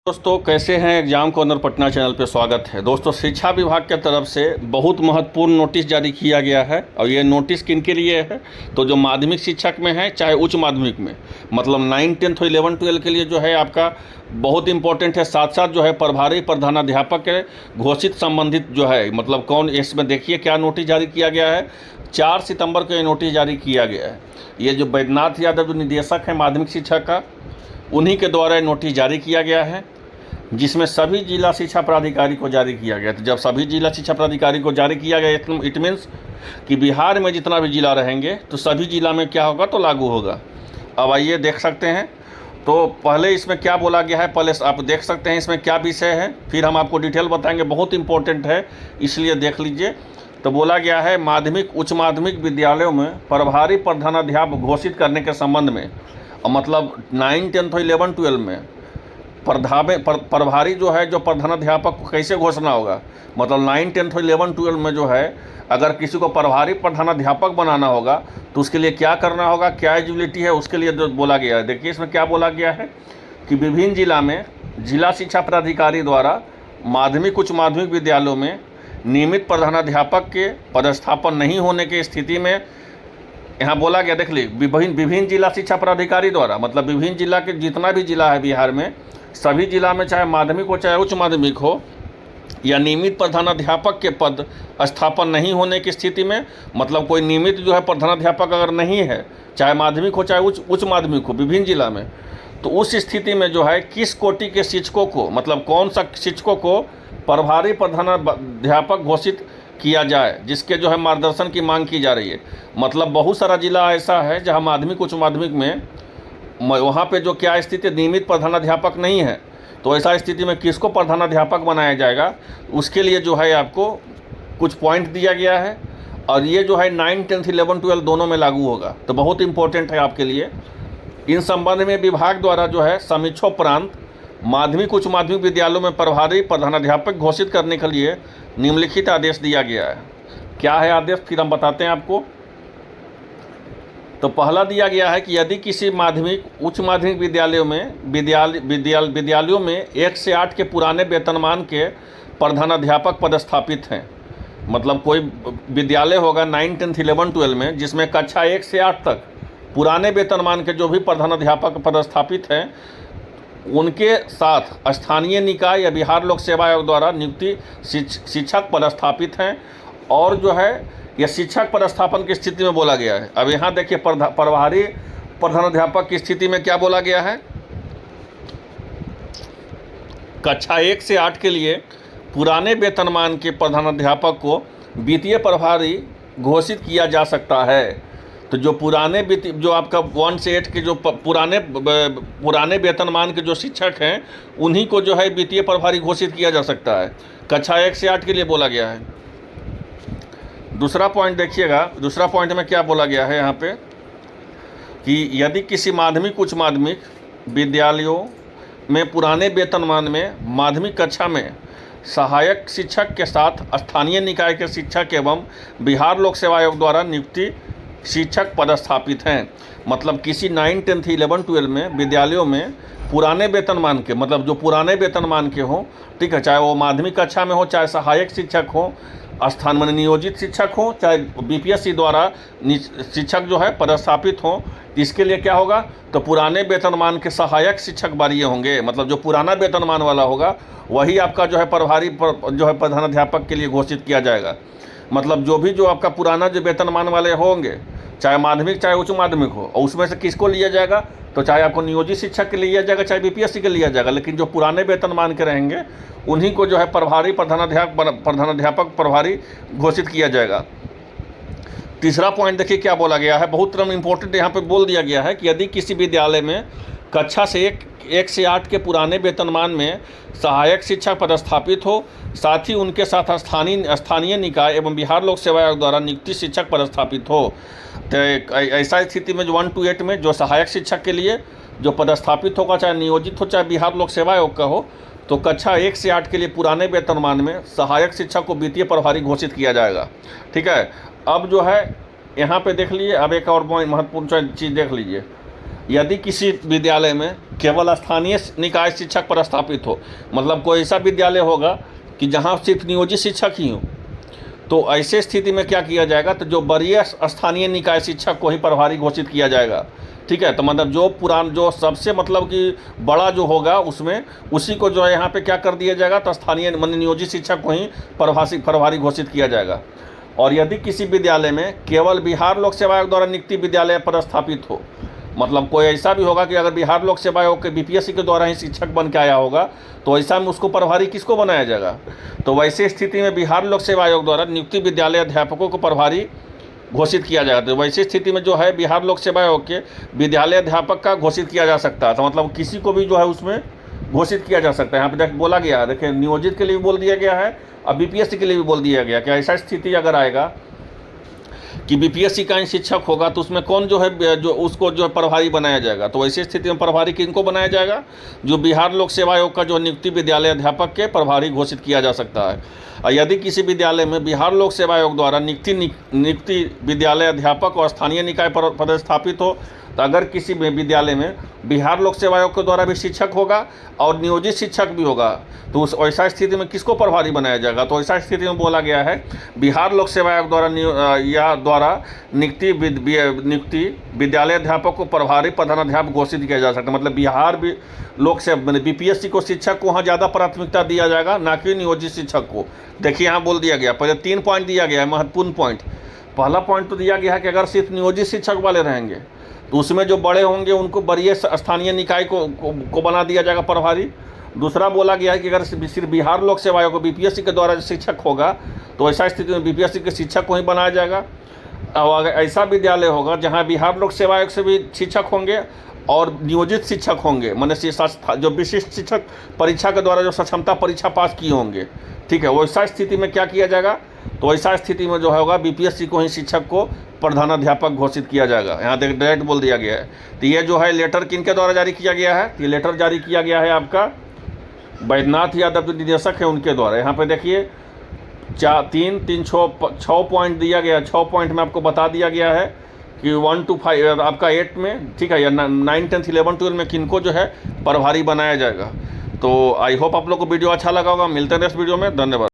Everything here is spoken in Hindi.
दोस्तों कैसे हैं। एग्जाम कॉर्नर पटना चैनल पे स्वागत है। दोस्तों शिक्षा विभाग की तरफ से बहुत महत्वपूर्ण नोटिस जारी किया गया है और ये नोटिस किन के लिए है तो जो माध्यमिक शिक्षक में है चाहे उच्च माध्यमिक में, मतलब 9, 10 और 11, 12 के लिए जो है आपका बहुत इंपॉर्टेंट है। साथ साथ जो है प्रभारी प्रधानाध्यापक के घोषित संबंधित जो है मतलब कौन, इसमें देखिए क्या नोटिस जारी किया गया है। 4 सितंबर को ये नोटिस जारी किया गया है। ये जो बैद्यनाथ यादव जो निदेशक हैं माध्यमिक शिक्षा का, उन्हीं के द्वारा नोटिस जारी किया गया है, जिसमें सभी जिला शिक्षा प्राधिकारी को जारी किया गया। तो जब सभी जिला शिक्षा प्राधिकारी को जारी किया गया इट मीन्स कि बिहार में जितना भी जिला रहेंगे तो सभी जिला में क्या होगा तो लागू होगा। अब आइए देख सकते हैं। तो पहले इसमें क्या बोला गया है, पहले आप देख सकते हैं इसमें क्या विषय है, फिर हम आपको डिटेल बताएंगे। बहुत इंपॉर्टेंट है इसलिए देख लीजिए। तो बोला गया है माध्यमिक उच्च माध्यमिक विद्यालयों में प्रभारी प्रधानाध्यापक घोषित करने के संबंध में, मतलब 9, 10 और 11, 12 में प्रभारी जो है जो प्रधानाध्यापक को कैसे घोषणा होगा, मतलब 9, 10 और 11, 12 में जो है अगर किसी को प्रभारी प्रधानाध्यापक बनाना होगा तो उसके लिए क्या करना होगा, क्या एलिजिबिलिटी है, उसके लिए जो बोला गया है। देखिए इसमें क्या बोला गया है कि विभिन्न जिला में जिला शिक्षा प्राधिकारी द्वारा माध्यमिक उच्च माध्यमिक विद्यालयों में नियमित प्रधानाध्यापक के पदस्थापन नहीं होने की स्थिति में, यहाँ बोला गया देख ली विभिन्न जिला शिक्षा प्राधिकारी द्वारा, मतलब विभिन्न जिला के जितना भी जिला है बिहार में, सभी जिला में चाहे माध्यमिक हो चाहे उच्च माध्यमिक हो, या नियमित प्रधानाध्यापक के पद स्थापन नहीं होने की स्थिति में, मतलब कोई नियमित जो है प्रधानाध्यापक अगर नहीं है, चाहे माध्यमिक हो चाहे उच्च माध्यमिक हो विभिन्न जिला में, तो उस स्थिति में जो है किस कोटि के शिक्षकों को, मतलब कौन सा शिक्षकों को प्रभारी प्रधानाध्यापक घोषित किया जाए, जिसके जो है मार्गदर्शन की मांग की जा रही है। मतलब बहुत सारा जिला ऐसा है जहां माध्यमिक उच्च माध्यमिक में वहाँ पे जो क्या स्थिति नियमित प्रधानाध्यापक नहीं है, तो ऐसा स्थिति में किसको प्रधानाध्यापक बनाया जाएगा, उसके लिए जो है आपको कुछ पॉइंट दिया गया है। और ये जो है 9, 10, 11, 12 दोनों में लागू होगा। तो बहुत इंपॉर्टेंट है आपके लिए। इन संबंध में विभाग द्वारा जो है समीक्षोपरांत माध्यमिक उच्च माध्यमिक विद्यालयों में प्रभारी प्रधानाध्यापक घोषित करने के लिए निम्नलिखित आदेश दिया गया है। क्या है आदेश, फिर हम बताते हैं आपको। तो पहला दिया गया है कि यदि किसी माध्यमिक उच्च माध्यमिक विद्यालयों में विद्यालयों में 1 से 8 के पुराने वेतनमान के प्रधानाध्यापक पदस्थापित हैं, मतलब कोई विद्यालय होगा 9, 10, 11, 12 में जिसमें कक्षा 1 से 8 तक पुराने वेतनमान के जो भी प्रधानाध्यापक पदस्थापित हैं, उनके साथ स्थानीय निकाय या बिहार लोक सेवा आयोग द्वारा नियुक्ति शिक्षक पदस्थापित हैं। और जो है यह शिक्षक पदस्थापन की स्थिति में बोला गया है। अब यहाँ देखिए प्रभारी प्रधानाध्यापक की स्थिति में क्या बोला गया है, कक्षा 1 से 8 के लिए पुराने वेतनमान के प्रधानाध्यापक को वित्तीय प्रभारी घोषित किया जा सकता है। तो जो पुराने जो आपका 1 से 8 के जो पुराने वेतनमान के जो शिक्षक हैं, उन्हीं को जो है वित्तीय प्रभारी घोषित किया जा सकता है। कक्षा 1 से 8 के लिए बोला गया है। दूसरा पॉइंट देखिएगा, दूसरा पॉइंट में क्या बोला गया है यहाँ पे कि यदि किसी माध्यमिक उच्च माध्यमिक विद्यालयों में पुराने वेतनमान में माध्यमिक कक्षा में सहायक शिक्षक के साथ स्थानीय निकाय के शिक्षक एवं बिहार लोक सेवा आयोग द्वारा नियुक्ति शिक्षक पदस्थापित हैं, मतलब किसी 9, 10, 11, 12 में विद्यालयों में पुराने वेतनमान के, मतलब जो पुराने वेतनमान के हों, ठीक है, चाहे वो माध्यमिक कक्षा में हो चाहे सहायक शिक्षक हो, स्थान में नियोजित शिक्षक हो, चाहे बीपीएससी द्वारा शिक्षक जो है पदस्थापित हो, इसके लिए क्या होगा तो पुराने वेतनमान के सहायक शिक्षक बारिये होंगे। मतलब जो पुराना वेतनमान वाला होगा वही आपका जो है प्रभारी जो है प्रधानाध्यापक के लिए घोषित किया जाएगा। मतलब जो भी जो आपका पुराना जो वेतनमान वाले होंगे, चाहे माध्यमिक चाहे उच्च माध्यमिक हो, और उसमें से किसको लिया जाएगा तो चाहे आपको नियोजित शिक्षक के लिया जाएगा चाहे बीपीएससी के लिया जाएगा, लेकिन जो पुराने वेतनमान के रहेंगे उन्हीं को जो है प्रभारी प्रधानाध्यापक प्रभारी घोषित किया जाएगा। तीसरा पॉइंट देखिए क्या बोला गया है, बहुत इंपॉर्टेंट यहाँ पे बोल दिया गया है कि यदि किसी विद्यालय में कक्षा से 1 से 8 के पुराने वेतनमान में सहायक शिक्षक पदस्थापित हो, साथ ही उनके साथ स्थानीय निकाय एवं बिहार लोक सेवा आयोग द्वारा नियुक्ति शिक्षक पदस्थापित हो, तो ऐसा स्थिति में जो 1 to 8 में जो सहायक शिक्षक के लिए जो पदस्थापित होगा, चाहे नियोजित हो चाहे बिहार लोक सेवा आयोग का हो, तो कक्षा 1 से 8 के लिए पुराने वेतनमान में सहायक शिक्षक को वित्तीय प्रभारी घोषित किया जाएगा। ठीक है, अब जो है यहाँ पे देख लीजिए, अब एक और महत्वपूर्ण चीज़ देख लीजिए। यदि किसी विद्यालय में केवल स्थानीय निकाय शिक्षक प्रस्थापित हो, मतलब कोई ऐसा विद्यालय होगा कि जहाँ सिर्फ नियोजित शिक्षक ही हो, तो ऐसे स्थिति में क्या किया जाएगा, तो जो वरीय स्थानीय निकाय शिक्षक को ही प्रभारी घोषित किया जाएगा। ठीक है, तो मतलब जो सबसे मतलब कि बड़ा जो होगा उसमें उसी को जो है यहाँ पे क्या कर दिया जाएगा, तो स्थानीय मतलब नियोजित शिक्षक को ही प्रभारी घोषित किया जाएगा। और यदि किसी विद्यालय में केवल बिहार लोक सेवा आयोग द्वारा नियुक्ति विद्यालय प्रस्थापित हो, मतलब कोई ऐसा भी होगा कि अगर बिहार लोक सेवा आयोग के बीपीएससी के द्वारा ही शिक्षक बन के आया होगा, तो ऐसा में उसको प्रभारी किसको बनाया जाएगा, तो वैसे स्थिति में बिहार लोक सेवा आयोग द्वारा नियुक्ति विद्यालय अध्यापकों को प्रभारी घोषित किया जाएगा। तो वैसी स्थिति में जो है बिहार लोक सेवा आयोग के विद्यालय अध्यापक का घोषित किया जा सकता है। तो मतलब किसी को भी जो है उसमें घोषित किया जा सकता है। यहाँ पे बोला गया है, देखिए नियोजित के लिए भी बोल दिया गया है और बीपीएससी के लिए भी बोल दिया गया कि ऐसा स्थिति अगर आएगा कि बीपीएससी का ही शिक्षक होगा तो उसमें कौन जो है जो उसको जो है प्रभारी बनाया जाएगा। तो वैसी स्थिति में प्रभारी किनको बनाया जाएगा, जो बिहार लोक सेवा आयोग का जो नियुक्ति विद्यालय अध्यापक के प्रभारी घोषित किया जा सकता है। और यदि किसी विद्यालय में बिहार लोक सेवा आयोग द्वारा नियुक्ति विद्यालय अध्यापक और स्थानीय निकाय पदस्थापित हो, तो अगर किसी विद्यालय में बिहार लोक सेवा आयोग के द्वारा भी शिक्षक होगा और नियोजित शिक्षक भी होगा, तो उस ऐसा स्थिति में किसको प्रभारी बनाया जाएगा, तो ऐसा स्थिति में बोला गया है बिहार लोक सेवा आयोग द्वारा नियुक्ति विद्यालय अध्यापक को प्रभारी प्रधानाध्यापक घोषित किया जा सकता है। मतलब बिहार लोक सेवा बीपीएससी को शिक्षक को वहाँ ज़्यादा प्राथमिकता दिया जाएगा, ना कि नियोजित शिक्षक को। देखिए यहाँ बोल दिया गया, पहले 3 पॉइंट दिया गया है, महत्वपूर्ण पॉइंट। पहला पॉइंट तो दिया गया है कि अगर सिर्फ नियोजित शिक्षक वाले रहेंगे तो उसमें जो बड़े होंगे उनको वरीय स्थानीय निकाय को बना दिया जाएगा प्रभारी। दूसरा बोला गया है कि अगर सिर्फ बिहार लोक सेवा आयोग को बीपीएससी के द्वारा शिक्षक होगा तो ऐसा स्थिति में बीपीएससी के शिक्षक को ही बनाया जाएगा। और अगर ऐसा विद्यालय होगा जहां बिहार लोक सेवा आयोग से भी शिक्षक होंगे और नियोजित शिक्षक होंगे, माने जो विशिष्ट शिक्षक परीक्षा के द्वारा जो सक्षमता परीक्षा पास किए होंगे, ठीक है, वैसा स्थिति में क्या किया जाएगा, तो ऐसा स्थिति में जो होगा बीपीएससी को ही शिक्षक को प्रधानाध्यापक घोषित किया जाएगा। यहाँ देख डायरेक्ट बोल दिया गया है। तो ये जो है लेटर किनके द्वारा जारी किया गया है, ये लेटर जारी किया गया है आपका बैद्यनाथ यादव जो निदेशक है उनके द्वारा। यहाँ पे देखिए 6 पॉइंट दिया गया, 6 पॉइंट में आपको बता दिया गया है कि 1 to 5 आपका 8 में, ठीक है, या 9, 10, 11, 12 में किनको जो है प्रभारी बनाया जाएगा। तो आई होप आप लोग को वीडियो अच्छा लगा होगा। मिलते हैं नेक्स्ट वीडियो में, धन्यवाद।